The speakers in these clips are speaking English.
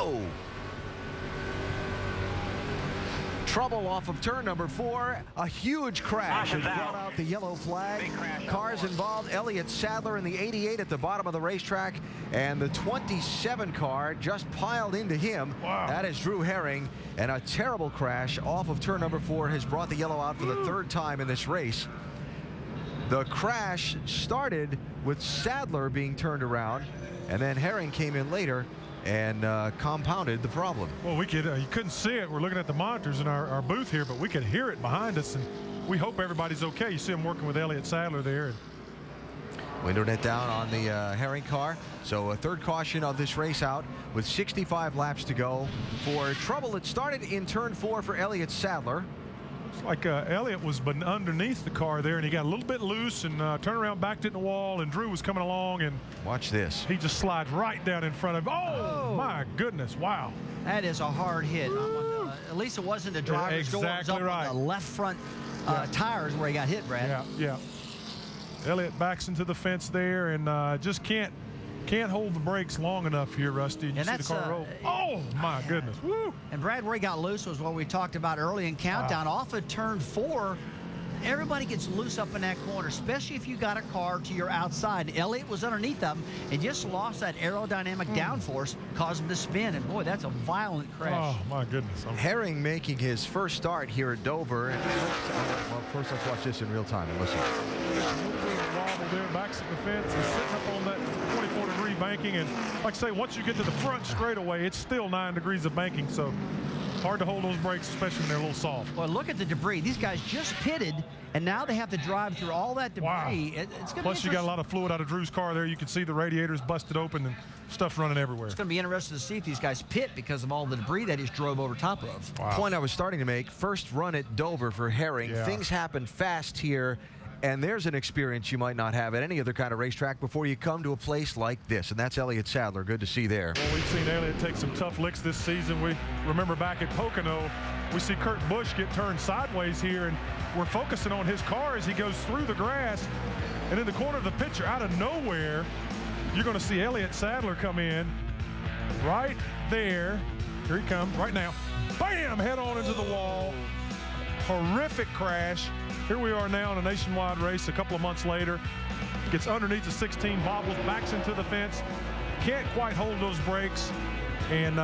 go. Trouble off of turn number 4. A huge crash has brought out the yellow flag. Cars involved, Elliott, Sadler in the 88 at the bottom of the racetrack, and the 27 car just piled into him. Wow. That is Drew Herring, and a terrible crash off of turn number 4 has brought the yellow out for the 3rd time in this race. The crash started with Sadler being turned around, and then Herring came in later and compounded the problem. Well, we could, you couldn't see it. We're looking at the monitors in our booth here, but we could hear it behind us, and we hope everybody's okay. You see him working with Elliott Sadler there. Windowed it down on the Herring car. So a 3rd caution of this race out with 65 laps to go for trouble that started in turn 4 for Elliott Sadler. Looks like Elliott was underneath the car there, and he got a little bit loose and turned around, backed it in the wall, and Drew was coming along, and watch this. He just slides right down in front of him. Oh, my goodness, wow. That is a hard hit. At least it wasn't the driver's door. It was up on the left front tires where he got hit, Brad. Yeah. Elliott backs into the fence there and just can't hold the brakes long enough here, Rusty. And you see the car roll. Oh, my goodness. Woo. And Brad, where he got loose was what we talked about early in countdown. Off of turn 4, everybody gets loose up in that corner, especially if you got a car to your outside. Elliott was underneath them and just lost that aerodynamic downforce, caused him to spin. And, boy, that's a violent crash. Oh, my goodness. Herring making his first start here at Dover. And well, first let's watch this in real time and listen. Wobble there, backs at the fence and sitting up on that 24-degree banking. And like I say, once you get to the front straightaway, it's still 9 degrees of banking. So hard to hold those brakes, especially when they're a little soft. Well, look at the debris. These guys just pitted, and now they have to drive through all that debris. Wow. It's gonna Plus, be you got a lot of fluid out of Drew's car there. You can see the radiators busted open and stuff running everywhere. It's going to be interesting to see if these guys pit because of all the debris that he's drove over top of. Wow. Point I was starting to make, first run at Dover for Herring. Yeah. Things happen fast here. And there's an experience you might not have at any other kind of racetrack before you come to a place like this. And that's Elliott Sadler. Good to see there. Well, we've seen Elliott take some tough licks this season. We remember back at Pocono, we see Kurt Busch get turned sideways here, and we're focusing on his car as he goes through the grass. And in the corner of the picture, out of nowhere, you're going to see Elliott Sadler come in right there. Here he comes right now. Bam! Head on into the wall. Horrific crash. Here we are now in a nationwide race a couple of months later. Gets underneath the 16, bobbles, backs into the fence. Can't quite hold those brakes. And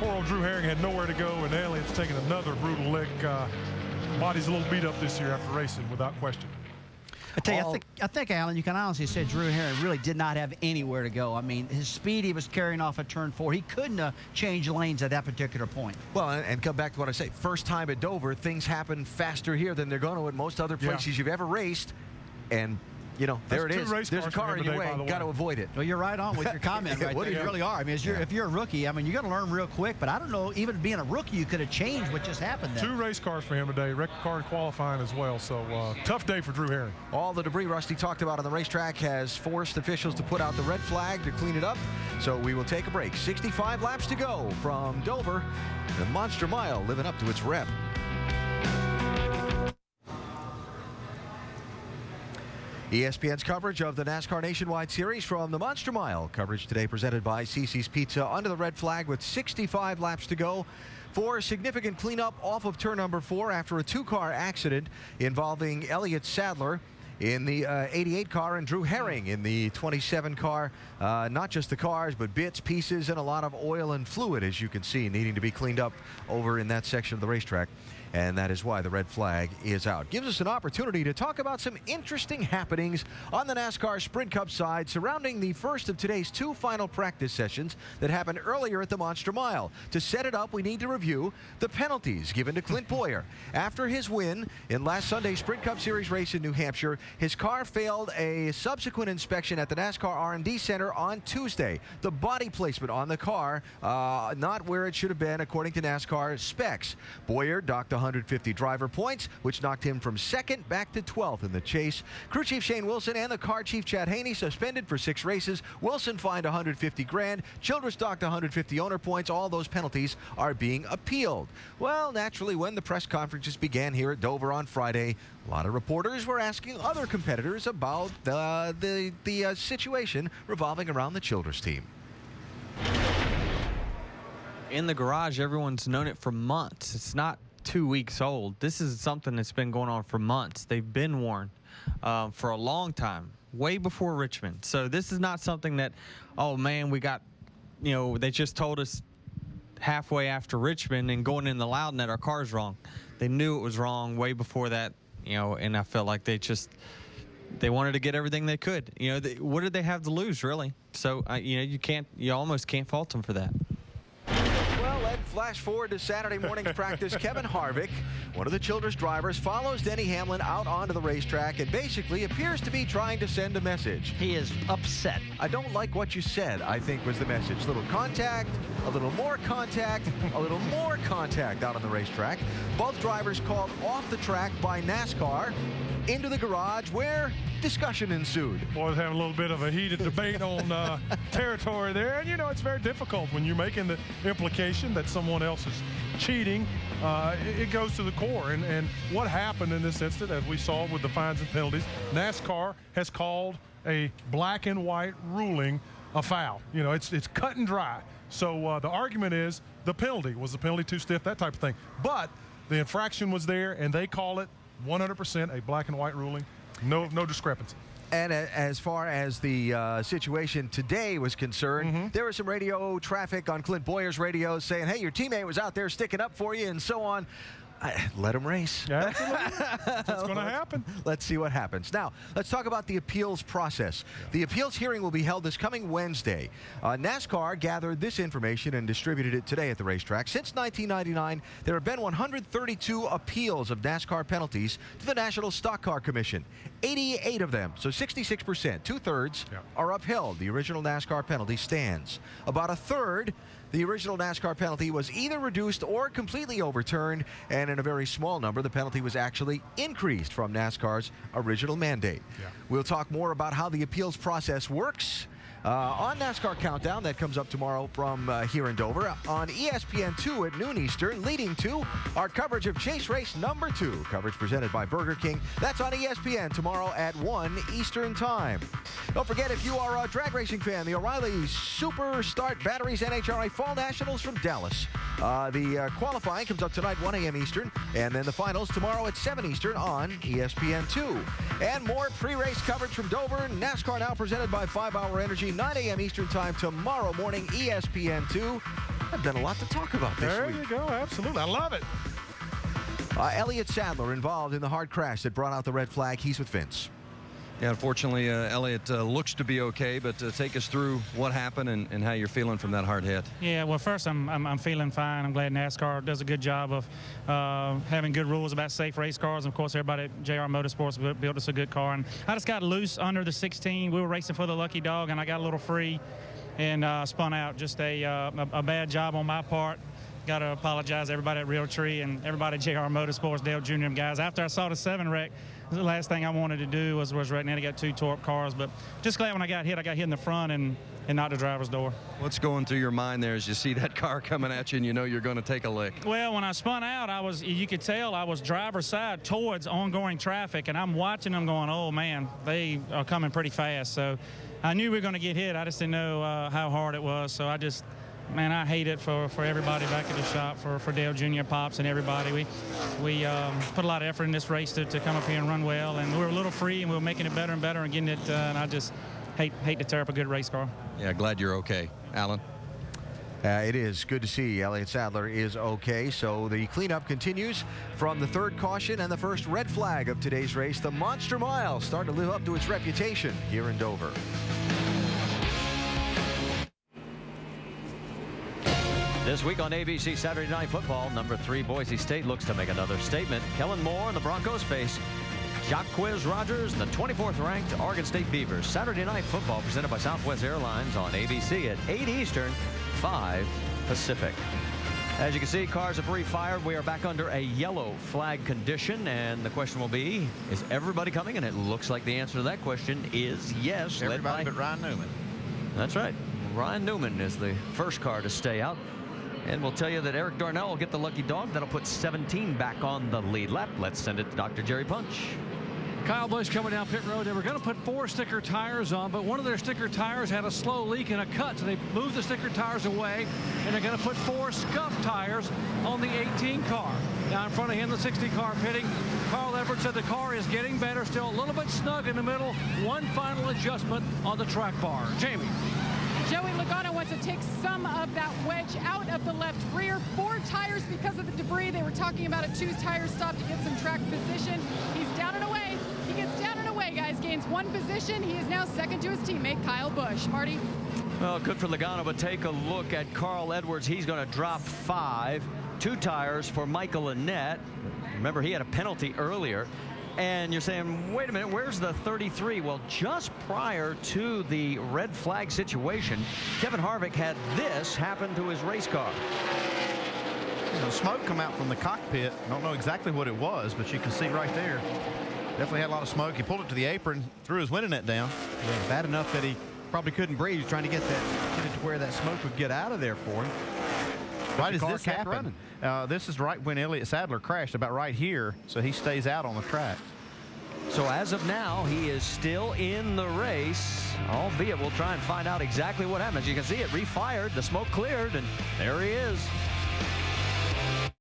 poor old Drew Herring had nowhere to go, and Elliott's taking another brutal lick. Body's a little beat up this year after racing, without question. I tell you, I think, Alan, you can honestly say Drew Herring really did not have anywhere to go. I mean, his speed he was carrying off at turn 4. He couldn't change lanes at that particular point. Well, and come back to what I say. First time at Dover, things happen faster here than they're going to at most other places you've ever raced. And, you know, there it is. There's a car in your way. Got to avoid it. Well, you're right on with your comment right there. You really are. I mean, if you're a rookie, I mean, you're going to learn real quick. But I don't know, even being a rookie, you could have changed what just happened there. 2 race cars for him today, record car in qualifying as well. So tough day for Drew Herring. All the debris Rusty talked about on the racetrack has forced officials to put out the red flag to clean it up. So we will take a break. 65 laps to go from Dover. The Monster Mile living up to its rep. ESPN's coverage of the NASCAR Nationwide Series from the Monster Mile. Coverage today presented by CC's Pizza under the red flag with 65 laps to go for significant cleanup off of turn number 4 after a 2-car accident involving Elliott Sadler in the 88 car and Drew Herring in the 27 car. Not just the cars, but bits, pieces, and a lot of oil and fluid, as you can see, needing to be cleaned up over in that section of the racetrack. And that is why the red flag is out. Gives us an opportunity to talk about some interesting happenings on the NASCAR Sprint Cup side surrounding the first of today's 2 final practice sessions that happened earlier at the Monster Mile. To set it up, we need to review the penalties given to Clint Boyer. After his win in last Sunday's Sprint Cup Series race in New Hampshire, his car failed a subsequent inspection at the NASCAR R&D Center on Tuesday. The body placement on the car, not where it should have been according to NASCAR specs. Boyer docked 150 driver points, which knocked him from 2nd back to 12th in the chase. Crew Chief Shane Wilson and the car chief Chad Haney suspended for 6 races. Wilson fined 150 grand. Childress docked 150 owner points. All those penalties are being appealed. Well, naturally, when the press conferences began here at Dover on Friday, a lot of reporters were asking other competitors about the situation revolving around the Childress team. in the garage. Everyone's known it for months. It's not 2 weeks old. This is something that's been going on for months. They've been warned for a long time, way before Richmond. So this is not something that, oh man, we got, you know, they just told us halfway after Richmond and going in the Loudon that our car's wrong. They knew it was wrong way before that, you know, and I felt like they wanted to get everything they could. You know, what did they have to lose, really? So, you know, you almost can't fault them for that. Well, let's flash forward to Saturday morning's practice. Kevin Harvick, one of the Childress drivers, follows Denny Hamlin out onto the racetrack and basically appears to be trying to send a message. He is upset. I don't like what you said, I think was the message. Little contact, a little more contact, a little more contact out on the racetrack. Both drivers called off the track by NASCAR into the garage where discussion ensued. Boys having a little bit of a heated debate on territory there. And, you know, it's very difficult when you're making the implication that someone else is cheating. It goes to the core. And what happened in this instance, as we saw with the fines and penalties, NASCAR has called a black and white ruling a foul. You know, it's cut and dry. So the argument is the penalty. Was the penalty too stiff? That type of thing. But the infraction was there, and they call it 100% a black and white ruling. No discrepancy. And as far as the situation today was concerned, there was some radio traffic on Clint Boyer's radio saying, hey, your teammate was out there sticking up for you and so on. Let him race. Yeah, that's what's going to happen. Let's see what happens. Now, let's talk about the appeals process. The appeals hearing will be held this coming Wednesday. NASCAR gathered this information and distributed it today at the racetrack. Since 1999, there have been 132 appeals of NASCAR penalties to the National Stock Car Commission. 88 of them, so 66%, two-thirds, are upheld. The original NASCAR penalty stands. About a third, the original NASCAR penalty, was either reduced or completely overturned, and in a very small number, the penalty was actually increased from NASCAR's original mandate. We'll talk more about how the appeals process works on NASCAR Countdown. That comes up tomorrow from here in Dover on ESPN2 at noon Eastern, leading to our coverage of Chase Race number 2, coverage presented by Burger King. That's on ESPN tomorrow at 1 Eastern Time. Don't forget, if you are a drag racing fan, the O'Reilly Super Start Batteries NHRA Fall Nationals from Dallas. The qualifying comes up tonight, 1 a.m. Eastern, and then the finals tomorrow at 7 Eastern on ESPN2. And more pre-race coverage from Dover. NASCAR now presented by 5 Hour Energy, 9 a.m. Eastern Time tomorrow morning, ESPN2. I've done a lot to talk about this week. There you go, absolutely. I love it. Elliott Sadler involved in the hard crash that brought out the red flag. He's with Vince. Yeah, unfortunately, Elliott looks to be okay, but take us through what happened and how you're feeling from that hard hit. Yeah, well, first, I'm feeling fine. I'm glad NASCAR does a good job of having good rules about safe race cars. And of course, everybody at JR Motorsports built us a good car. And I just got loose under the 16. We were racing for the lucky dog, and I got a little free and spun out. Just a bad job on my part. Got to apologize to everybody at Realtree and everybody at JR Motorsports, Dale Jr. guys. After I saw the 7 wreck, the last thing I wanted to do was wreck. Now I got 2 tore up cars, but just glad when I got hit in the front and not the driver's door. What's going through your mind there as you see that car coming at you and you know you're going to take a lick? Well, when I spun out, you could tell I was driver's side towards ongoing traffic, and I'm watching them going, oh man, they are coming pretty fast. So I knew we were going to get hit. I just didn't know how hard it was. So man, I hate it for everybody back at the shop, for Dale Jr., Pops, and everybody. We put a lot of effort in this race to come up here and run well, and we were a little free, and we were making it better and better and getting it, and I just hate to tear up a good race car. Yeah, glad you're okay. Alan? It is good to see Elliott Sadler is okay. So the cleanup continues from the third caution and the first red flag of today's race. The Monster Mile starting to live up to its reputation here in Dover. This week on ABC Saturday Night Football, number 3 Boise State looks to make another statement. Kellen Moore and the Broncos face Jacquez Rogers and the 24th ranked Oregon State Beavers. Saturday Night Football presented by Southwest Airlines on ABC at 8 Eastern, 5 Pacific. As you can see, cars have refired. We are back under a yellow flag condition, and the question will be, is everybody coming? And it looks like the answer to that question is yes. Everybody but Ryan Newman. That's right. Ryan Newman is the first car to stay out. And we'll tell you that Eric Darnell will get the lucky dog. That'll put 17 back on the lead lap. Let's send it to Dr. Jerry Punch. Kyle Busch coming down pit road. They were going to put 4 sticker tires on, but one of their sticker tires had a slow leak and a cut, so they moved the sticker tires away, and they're going to put 4 scuff tires on the 18 car. Now in front of him, the 60 car pitting. Carl Edwards said the car is getting better, still a little bit snug in the middle. One final adjustment on the track bar. Jamie. Joey Logano wants to take some of that wedge out of the left rear. 4 tires because of the debris. They were talking about a 2-tire stop to get some track position. He's down and away. He gets down and away, guys. Gains 1 position. He is now second to his teammate, Kyle Busch. Marty? Well, good for Logano, but take a look at Carl Edwards. He's going to drop 5. 2 tires for Michael Annett. Remember, he had a penalty earlier. And you're saying, wait a minute, where's the 33? Well, just prior to the red flag situation, Kevin Harvick had this happen to his race car. Some smoke come out from the cockpit. I don't know exactly what it was, but you can see right there. Definitely had a lot of smoke. He pulled it to the apron, threw his winning net down. Yeah, bad enough that he probably couldn't breathe. He was trying to get it to where that smoke would get out of there for him. Right as this happened, this is right when Elliott Sadler crashed, about right here, so he stays out on the track. So as of now, he is still in the race, albeit we'll try and find out exactly what happened. As you can see, it refired, the smoke cleared, and there he is.